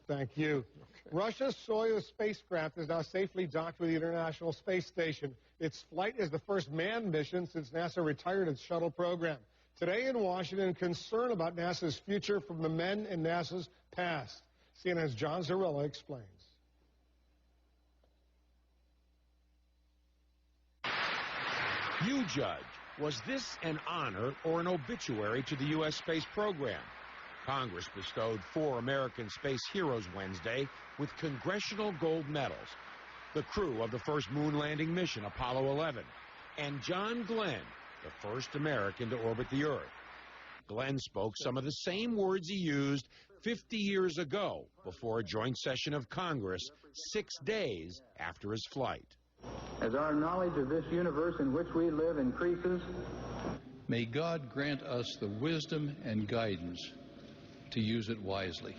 Thank you. Russia's Soyuz spacecraft is now safely docked with the International Space Station. Its flight is the first manned mission since NASA retired its shuttle program. Today in Washington, concern about NASA's future from the men in NASA's past. CNN's John Zarilla explains. You judge, was this an honor or an obituary to the U.S. space program? Congress bestowed 4 American space heroes Wednesday with congressional gold medals. The crew of the first moon landing mission, Apollo 11, and John Glenn, the first American to orbit the Earth. Glenn spoke some of the same words he used 50 years ago before a joint session of Congress 6 days after his flight. As our knowledge of this universe in which we live increases, may God grant us the wisdom and guidance to use it wisely.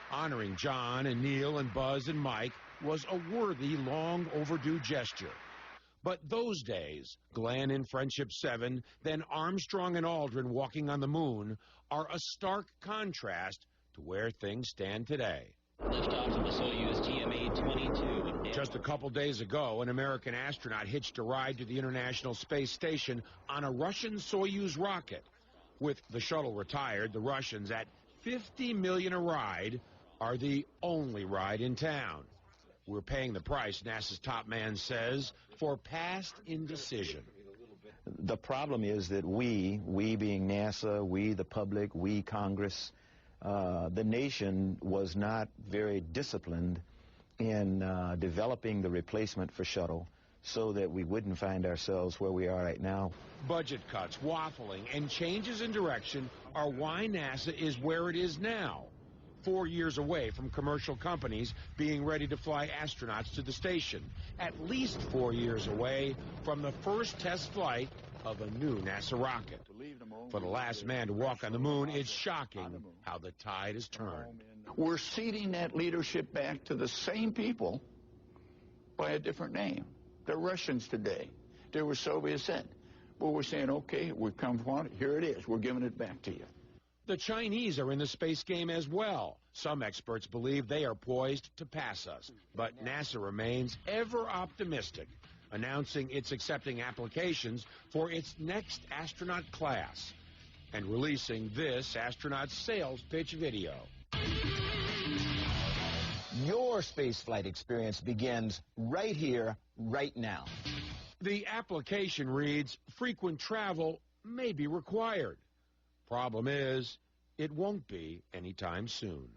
Honoring John and Neil and Buzz and Mike was a worthy, long overdue gesture. But those days, Glenn in Friendship 7, then Armstrong and Aldrin walking on the moon, are a stark contrast to where things stand today. Liftoff of the Soyuz GMA-22. Just a couple days ago, an American astronaut hitched a ride to the International Space Station on a Russian Soyuz rocket. With the shuttle retired, the Russians, at $50 million a ride, are the only ride in town. We're paying the price, NASA's top man says, for past indecision. The problem is that we being NASA, we the public, we Congress, the nation was not very disciplined in developing the replacement for shuttle so that we wouldn't find ourselves where we are right now. Budget cuts, waffling, and changes in direction are why NASA is where it is now. 4 years away from commercial companies being ready to fly astronauts to the station. At least 4 years away from the first test flight of a new NASA rocket. For the last man to walk on the moon, it's shocking how the tide has turned. We're ceding that leadership back to the same people by a different name. They're Russians today. They were Soviets then. But we're saying, okay, we've come for it. Here it is. We're giving it back to you. The Chinese are in the space game as well. Some experts believe they are poised to pass us. But NASA remains ever optimistic, announcing it's accepting applications for its next astronaut class and releasing this astronaut sales pitch video. Your spaceflight experience begins right here, right now. The application reads, frequent travel may be required. Problem is, it won't be anytime soon.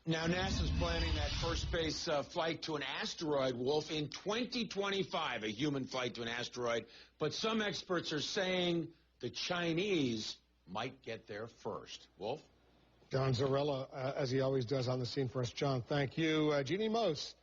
Now, NASA's planning that first space flight to an asteroid, Wolf, in 2025, a human flight to an asteroid. But some experts are saying the Chinese might get there first. Wolf? John Zarilla, as he always does on the scene for us. John, thank you. Jeannie Most.